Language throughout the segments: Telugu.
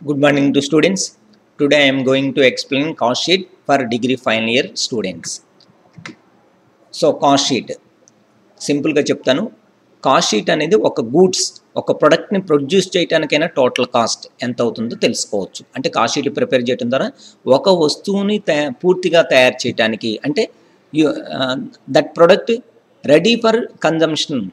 Good morning to students. Today I am going to explain cost sheet for degree final year students. So cost sheet simple గా చెప్తాను. కాస్ట్ షీట్ అనేది ఒక గూడ్స్ ఒక ప్రొడక్ట్ ని ప్రొడ్యూస్ చేయడానికైనా టోటల్ కాస్ట్ ఎంత అవుతుందో తెలుసుకోవచ్చు. అంటే కాస్ట్ షీట్ ప్రిపేర్ చేయడం ద్వారా ఒక వస్తువుని పూర్తిగా తయారు చేయడానికి అంటే that product ready for consumption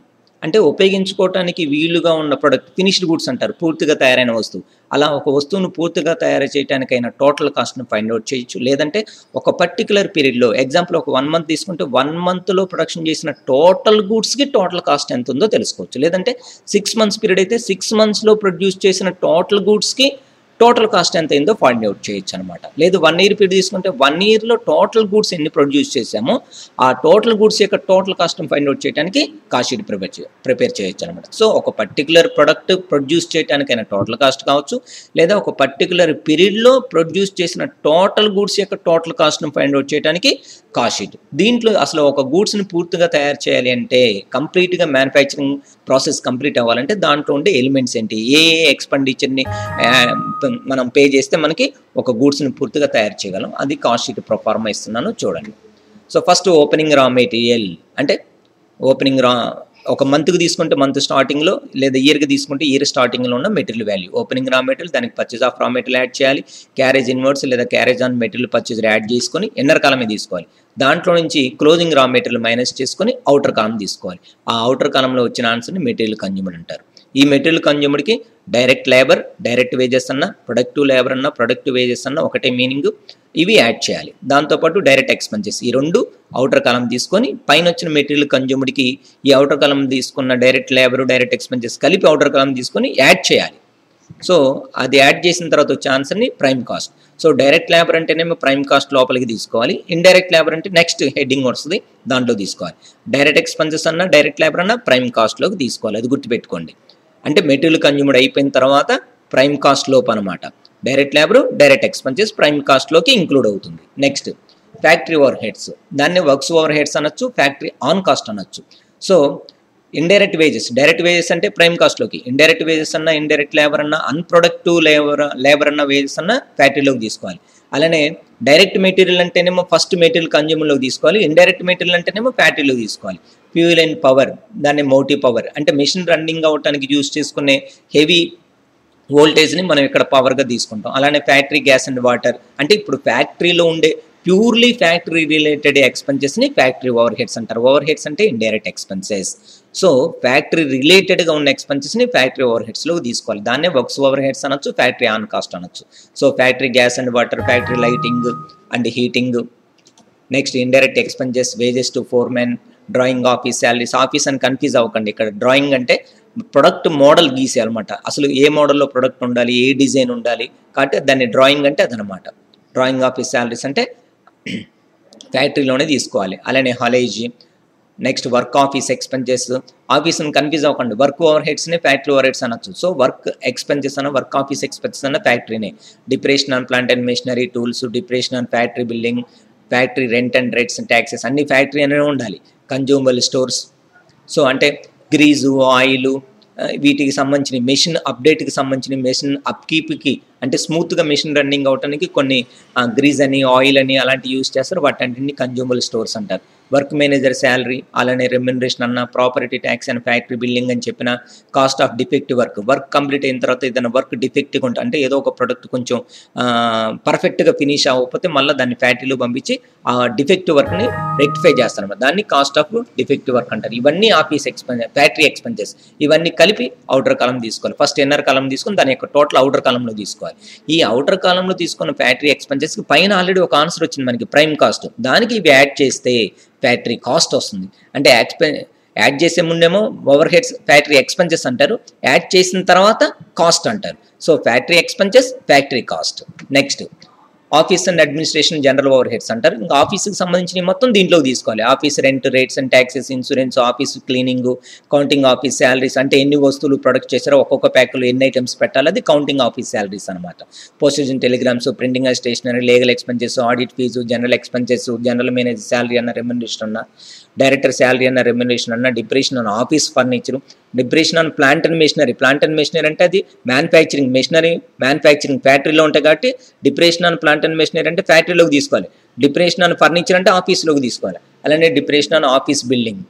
అంటే ఉపయోగించుకోవడానికి వీలుగా ఉన్న ప్రొడక్ట్ ఫినిష్డ్ గుడ్స్ అంటారు, పూర్తిగా తయారైన వస్తువు. అలా ఒక వస్తువును పూర్తిగా తయారు చేయడానికైనా టోటల్ కాస్ట్ను ఫైండ్ అవుట్ చేయొచ్చు. లేదంటే ఒక పర్టికులర్ పీరియడ్లో ఎగ్జాంపుల్ ఒక 1 month తీసుకుంటే 1 monthలో ప్రొడక్షన్ చేసిన టోటల్ గూడ్స్కి టోటల్ కాస్ట్ ఎంత ఉందో తెలుసుకోవచ్చు. లేదంటే 6 months పీరియడ్ అయితే 6 monthsలో ప్రొడ్యూస్ చేసిన టోటల్ గూడ్స్కి టోటల్ కాస్ట్ ఎంత అయిందో ఫైండ్ అవుట్ చేయొచ్చు అనమాట. లేదు 1 year పీరియడ్ తీసుకుంటే 1 yearలో టోటల్ గూడ్స్ ఎన్ని ప్రొడ్యూస్ చేసామో ఆ టోటల్ గూడ్స్ యొక్క టోటల్ కాస్ట్ని ఫైండ్ అవుట్ చేయడానికి కాస్ట్ షీట్ ప్రిపేర్ చేయొచ్చు అనమాట. సో ఒక పర్టికులర్ ప్రొడక్ట్ ప్రొడ్యూస్ చేయడానికైనా టోటల్ కాస్ట్ కావచ్చు, లేదా ఒక పర్టికులర్ పీరియడ్లో ప్రొడ్యూస్ చేసిన టోటల్ గూడ్స్ యొక్క టోటల్ కాస్ట్ని ఫైండ్ అవుట్ చేయడానికి కాస్ట్ షీట్. దీంట్లో అసలు ఒక గూడ్స్ని పూర్తిగా తయారు చేయాలి అంటే కంప్లీట్గా మ్యానుఫ్యాక్చరింగ్ ప్రాసెస్ కంప్లీట్ అవ్వాలంటే దాంట్లో ఉండే ఎలిమెంట్స్ ఏంటి, ఏ ఎక్స్పెండిచర్ని మనం పే చేస్తే మనకి ఒక గూడ్స్ని పూర్తిగా తయారు చేయగలం. అది కాస్ట్ షీట్ ప్రొఫార్మా ఇస్తున్నాను చూడండి. So first opening raw material అంటే ఓపెనింగ్ రా ఒక మంత్కి తీసుకుంటే మంత్ స్టార్టింగ్లో, లేదా ఇయర్కి తీసుకుంటే ఇయర్ స్టార్టింగ్లో ఉన్న material value opening raw material, దానికి purchase of raw material add చేయాలి, క్యారేజ్ ఇన్వర్ట్స్ లేదా carriage on material purchase add చేసుకొని ఇన్నర్ కాలమే తీసుకోవాలి. దాంట్లో నుంచి క్లోజింగ్ రా మెటీరియల్ మైనస్ చేసుకొని అవుటర్ కాలం తీసుకోవాలి. ఆ అవుటర్ కాలంలో వచ్చిన ఆన్సర్ని మెటీరియల్ కన్జ్యూమ్డ్ అంటారు. ఈ మెటీరియల్ కన్జ్యూమ్డ్కి డైరెక్ట్ లేబర్, డైరెక్ట్ వేజెస్ అన్న, ప్రొడక్టివ్ లేబర్ అన్న, ప్రొడక్టివ్ వేజెస్ అన్న ఒకటే మీనింగ్, ఇవి యాడ్ చేయాలి. దాంతోపాటు డైరెక్ట్ ఎక్స్పెన్సెస్ ఈ రెండు అవుటర్ కాలం తీసుకొని పైన వచ్చిన మెటీరియల్ కన్జ్యూమ్డ్కి ఈ అవుటర్ కాలం తీసుకున్న డైరెక్ట్ లేబర్, డైరెక్ట్ ఎక్స్పెన్సెస్ కలిపి అవుటర్ కాలం తీసుకొని యాడ్ చేయాలి. సో అది యాడ్ చేసిన తర్వాత వచ్చే ఆన్సర్ని prime cost. So direct labour అంటేనేమో ప్రైమ్ కాస్ట్ లోపలికి తీసుకోవాలి, ఇండైరెక్ట్ లేబర్ అంటే నెక్స్ట్ హెడ్డింగ్ వస్తుంది దాంట్లో తీసుకోవాలి. డైరెక్ట్ ఎక్స్పెన్సెస్ అన్న డైరెక్ట్ లేబర్ అన్న ప్రైమ్ కాస్ట్లోకి తీసుకోవాలి. అది గుర్తుపెట్టుకోండి. అంటే మెటీరియల్ కన్జ్యూమ్డ్ అయిపోయిన తర్వాత ప్రైమ్ కాస్ట్ లోపు అనమాట. Direct labour, direct expenses prime కాస్ట్లోకి ఇంక్లూడ్ అవుతుంది. నెక్స్ట్ ఫ్యాక్టరీ ఓవర్ హెడ్స్, దాన్ని వర్క్స్ ఓవర్ హెడ్స్ అనొచ్చు, ఫ్యాక్టరీ ఆన్ కాస్ట్ అనొచ్చు. So indirect wages, direct wages అంటే ప్రైమ్ కాస్ట్లోకి, ఇండైరెక్ట్ వేజెస్ అన్న, ఇండైరెక్ట్ లేబర్ అన్న, అన్ప్రొడక్టివ్ లేబర్ అన్న వేజెస్ అన్న ఫ్యాక్టరీలోకి తీసుకోవాలి. అలానే డైరెక్ట్ మెటీరియల్ అంటేనేమో ఫస్ట్ మెటీరియల్ కన్జ్యూమర్లోకి తీసుకోవాలి, ఇండైరెక్ట్ మెటీరియల్ అంటేనేమో ఫ్యాక్టరీలోకి తీసుకోవాలి. ఫ్యూయల్ అండ్ పవర్, దాన్ని మోటివ్ పవర్ అంటే మిషన్ రన్నింగ్ అవ్వడానికి యూజ్ చేసుకునే హెవీ వోల్టేజ్ని మనం ఇక్కడ పవర్గా తీసుకుంటాం. అలానే ఫ్యాక్టరీ గ్యాస్ అండ్ వాటర్ అంటే ఇప్పుడు ఫ్యాక్టరీలో ఉండే ప్యూర్లీ ఫ్యాక్టరీ రిలేటెడ్ ఎక్స్పెన్సెస్ని ఫ్యాక్టరీ ఓవర్ హెడ్స్ అంటారు. ఓవర్ హెడ్స్ అంటే ఇండైరెక్ట్ ఎక్స్పెన్సెస్. సో ఫ్యాక్టరీ రిలేటెడ్గా ఉన్న ఎక్స్పెన్సెస్ని ఫ్యాక్టరీ ఓవర్ హెడ్స్లో తీసుకోవాలి. దాన్నే వర్క్స్ ఓవర్ హెడ్స్ అనొచ్చు, ఫ్యాక్టరీ ఆన్ కాస్ట్ అనొచ్చు. So factory gas and water, factory lighting and heating. Next indirect expenses, wages to foremen, drawing office salaries. Office అని కన్ఫ్యూజ్ అవ్వకండి, ఇక్కడ డ్రాయింగ్ అంటే ప్రొడక్ట్ మోడల్ గీసేయాలన్నమాట. అసలు ఏ మోడల్లో ప్రొడక్ట్ ఉండాలి, ఏ డిజైన్ ఉండాలి కాబట్టి దాన్ని డ్రాయింగ్ అంటే అదనమాట. డ్రాయింగ్ ఆఫీస్ శాలరీస్ అంటే ఫ్యాక్టరీలోనే తీసుకోవాలి. అలానే haulage. Next work office expenses, ఆఫీస్ని కన్ఫ్యూజ్ అవ్వకండి, వర్క్ ఓవర్ హెడ్స్ని ఫ్యాక్టరీ ఓవర్ హెడ్స్ అనొచ్చు. సో వర్క్ ఎక్స్పెన్సెస్ అన్న, వర్క్ ఆఫీస్ ఎక్స్పెన్సెస్ అన్న ఫ్యాక్టరీనే. Depression on plant and machinery tools, depression on factory building, factory rent and rates and taxes అన్ని ఫ్యాక్టరీ అనే ఉండాలి. కన్జ్యూమబుల్ స్టోర్స్, సో అంటే గ్రీజు, ఆయిల్, వీటికి సంబంధించిన మెషిన్ అప్డేట్కి సంబంధించిన మెషిన్ అప్కీప్కి అంటే స్మూత్గా మెషిన్ రన్నింగ్ అవడానికి కొన్ని గ్రీజ్ అని, ఆయిల్ అని అలాంటివి యూజ్ చేస్తారు. వాటన్నింటిని కన్జ్యూమబుల్ స్టోర్స్ అంటారు. వర్క్ మేనేజర్ శాలరీ, అలానే రెమ్యునరేషన్ అన్న, property tax and factory building అని చెప్పిన, cost of defective work, work complete అయిన తర్వాత ఏదైనా వర్క్ డిఫెక్ట్గా ఉంటుంది అంటే ఏదో ఒక ప్రొడక్ట్ కొంచెం పర్ఫెక్ట్గా ఫినిష్ అవ్వకపోతే మళ్ళీ దాన్ని ఫ్యాక్టరీలో పంపించి ఆ డిఫెక్టివ్ వర్క్ని రెక్టిఫై చేస్తారు, దాన్ని కాస్ట్ ఆఫ్ డిఫెక్టివ్ వర్క్ అంటారు. ఇవన్నీ ఆఫీస్ ఎక్స్పెన్సెస్, ఫ్యాక్టరీ ఎక్స్పెన్సెస్, ఇవన్నీ కలిపి అవుటర్ కాలం తీసుకోవాలి. ఫస్ట్ ఇన్నర్ కాలం తీసుకొని దాని యొక్క టోటల్ అవుటర్ కాలంలో తీసుకోవాలి. ఈ అవుటర్ కాలంలో తీసుకున్న ఫ్యాక్టరీ ఎక్స్పెన్సెస్కి పైన ఆల్రెడీ ఒక ఆన్సర్ వచ్చింది మనకి, ప్రైమ్ కాస్ట్. దానికి ఇవి యాడ్ చేస్తే ఫ్యాక్టరీ కాస్ట్ వస్తుంది. అంటే యాడ్ చేసే ముందేమో ఓవర్ హెడ్స్ ఫ్యాక్టరీ ఎక్స్పెన్సెస్ అంటారు, యాడ్ చేసిన తర్వాత కాస్ట్ అంటారు. So factory expenses, factory cost. Next office and administration general over heads అంటారు. ఇంకా ఆఫీస్కి సంబంధించిన మొత్తం దీంట్లో తీసుకోవాలి. Office rent, rates and taxes, insurance, office cleaning, counting office salaries అంటే ఎన్ని వస్తువులు ప్రొడక్ట్ చేశారో ఒక్కొక్క ప్యాక్లో ఎన్ని ఐటమ్స్ పెట్టాలి, అది కౌంటింగ్ ఆఫీస్ శాలరీస్ అనమాట. Postage and telegrams, printing and stationery, legal expenses, audit fee, general expenses, general manager salary అన్న, రెమ్యునరేషన్ అన్న, డైరెక్టర్ శాలరీ అన్న, రెమ్యునరేషన్ అన్న, depression on office furniture, depression on plant and machinery. Plant and machinery అంటే అది మ్యానుఫ్యాక్చరింగ్, మెషినరీ మ్యానుఫ్యాక్చరింగ్ ఫ్యాక్టరీలో ఉంటాయి కాబట్టి depression on plant and machinery అంటే ఫ్యాక్టరీలోకి తీసుకోవాలి. డిప్రెషన్ ఆన్ ఫర్నిచర్ అంటే ఆఫీస్లోకి తీసుకోవాలి. అలానే డిప్రెషన్ ఆన్ ఆఫీస్ బిల్డింగ్.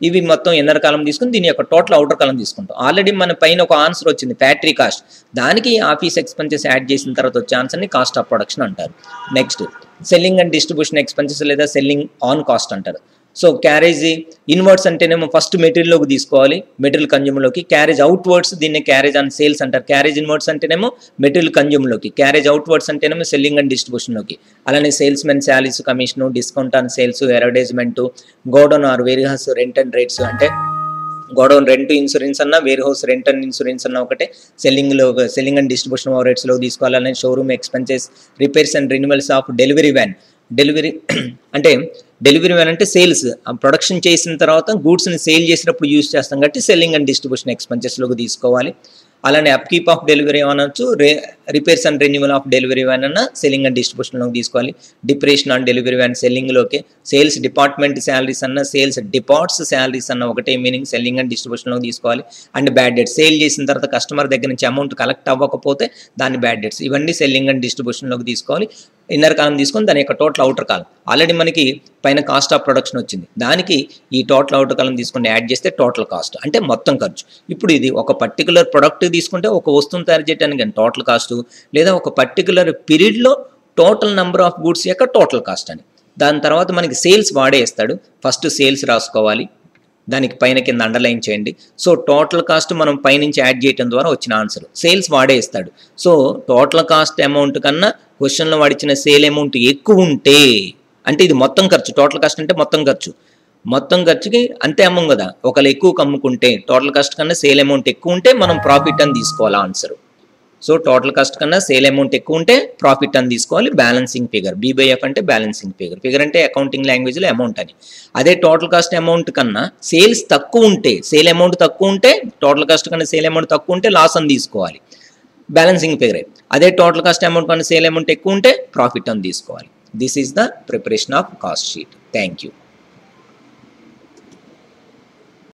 ఇవి మొత్తం ఇన్నర్ కాలం తీసుకుని దీని యొక్క టోటల్ అవుటర్ కాలం తీసుకుంటాం. ఆల్రెడీ మన పైన ఒక ఆన్సర్ వచ్చింది ఫ్యాక్టరీ కాస్ట్, దానికి ఆఫీస్ ఎక్స్పెన్సెస్ యాడ్ చేసిన తర్వాత వచ్చే ఆన్సర్ని కాస్ట్ ఆఫ్ ప్రొడక్షన్ అంటారు. Next selling and distribution expenses లేదా సెల్లింగ్ ఆన్ కాస్ట్ అంటారు. సో క్యారేజ్ ఇన్వర్డ్స్ అంటేనేమో ఫస్ట్ మెటీరియల్లోకి తీసుకోవాలి, మెటీరియల్ కన్జ్యూమ్లోకి. క్యారేజ్ అవుట్వర్డ్స్ దీన్ని క్యారేజ్ ఆన్ సేల్స్ అంటారు. క్యారేజ్ ఇన్వర్డ్స్ అంటేనేమో మెటీరియల్ కన్జ్యూమ్లోకి, క్యారేజ్ అవుట్వర్డ్స్ అంటేనేమో సెల్లింగ్ అండ్ డిస్ట్రిబ్యూషన్లోకి. అలానే sales men salaries, commission, discount on sales, advertisement, godown or warehouse rent and rates అంటే గోడౌన్ రెంట్ ఇన్సూరెన్స్ అన్న, warehouse rent and insurance అన్న ఒకటే. సెల్లింగ్ అండ్ డిస్ట్రిబ్యూషన్ ఓవర్ రేట్స్లో తీసుకోవాలి. అలానే showroom expenses, repairs and renewals of delivery van. Delivery అంటే డెలివరీ వ్యాన్ అంటే సేల్స్, ప్రొడక్షన్ చేసిన తర్వాత గూడ్స్ని సేల్ చేసినప్పుడు యూజ్ చేస్తాం కాబట్టి సెల్లింగ్ అండ్ డిస్ట్రిబ్యూషన్ ఎక్స్పెన్సెస్లోకి తీసుకోవాలి. అలానే అప్కీప్ ఆఫ్ డెలివరీ అనొచ్చు, repairs and renewal of delivery van అన్న సెల్లింగ్ అండ్ డిస్ట్రిబ్యూషన్లోకి తీసుకోవాలి. డిప్రెషన్ ఆన్ డెలివరీ వ్యాన్ సెల్లింగ్లోకి. సేల్స్ డిపార్ట్మెంట్ శాలరీస్ అన్న, సేల్స్ డిపార్ట్స్ శాలరీస్ అన్న ఒకటే మీనింగ్, సెల్లింగ్ అండ్ డిస్ట్రిబ్యూషన్లోకి తీసుకోవాలి. అండ్ బ్యాడ్ డెట్స్, సేల్ చేసిన తర్వాత కస్టమర్ దగ్గర నుంచి అమౌంట్ కలెక్ట్ అవ్వకపోతే దాన్ని బ్యాడ్ డెట్స్, ఇవన్నీ సెల్లింగ్ అండ్ డిస్ట్రిబ్యూషన్లోకి తీసుకోవాలి. ఇన్నర్ కాలం తీసుకొని దాని యొక్క టోటల్ అవుటర్ కాలం. ఆల్రెడీ మనకి పైన కాస్ట్ ఆఫ్ ప్రొడక్షన్ వచ్చింది, దానికి ఈ టోటల్ అవుటర్ కాలం తీసుకొని యాడ్ చేస్తే టోటల్ కాస్ట్ అంటే మొత్తం ఖర్చు. ఇప్పుడు ఇది ఒక పర్టికులర్ ప్రొడక్ట్ తీసుకుంటే ఒక వస్తువును తయారు చేయడానికి టోటల్ కాస్ట్, లేదా ఒక పర్టికులర్ పీరియడ్లో టోటల్ నెంబర్ ఆఫ్ గూడ్స్ యొక్క టోటల్ కాస్ట్ అని. దాని తర్వాత మనకి సేల్స్ వాడేస్తాడు, ఫస్ట్ సేల్స్ రాసుకోవాలి, దానికి పైన కింద అండర్లైన్ చేయండి. సో టోటల్ కాస్ట్ మనం పైనుంచి యాడ్ చేయడం ద్వారా వచ్చిన ఆన్సర్. సేల్స్ వాడేస్తాడు, సో టోటల్ కాస్ట్ అమౌంట్ కన్నా క్వశ్చన్లో వాడిచ్చిన సేల్ అమౌంట్ ఎక్కువ ఉంటే అంటే ఇది మొత్తం ఖర్చు. టోటల్ కాస్ట్ అంటే మొత్తం ఖర్చు, మొత్తం ఖర్చుకి అంతే అమ్మం కదా. ఒకళ్ళు ఎక్కువ కమ్ముకుంటే టోటల్ కాస్ట్ కన్నా సేల్ అమౌంట్ ఎక్కువ ఉంటే మనం ప్రాఫిట్ అని తీసుకోవాలి ఆన్సర్. సో టోటల్ కాస్ట్ కన్నా సేల్ అమౌంట్ ఎక్కువ ఉంటే ప్రాఫిట్ అని తీసుకోవాలి. బ్యాలెన్సింగ్ ఫిగర్, B/F అంటే బ్యాలెన్సింగ్ ఫిగర్. ఫిగర్ అంటే అకౌంటింగ్ లాంగ్వేజ్లో అమౌంట్ అని. అదే టోటల్ కాస్ట్ అమౌంట్ కన్నా సేల్స్ తక్కువ ఉంటే, సేల్ అమౌంట్ తక్కువ ఉంటే, టోటల్ కాస్ట్ కన్నా సేల్ అమౌంట్ తక్కువ ఉంటే లాస్ అని తీసుకోవాలి, బ్యాలెన్సింగ్ ఫిగర్. అదే టోటల్ కాస్ట్ అమౌంట్ కన్నా సేల్ అమౌంట్ ఎక్కువ ఉంటే ప్రాఫిట్ అని తీసుకోవాలి. This is the preparation of cost sheet. Thank you.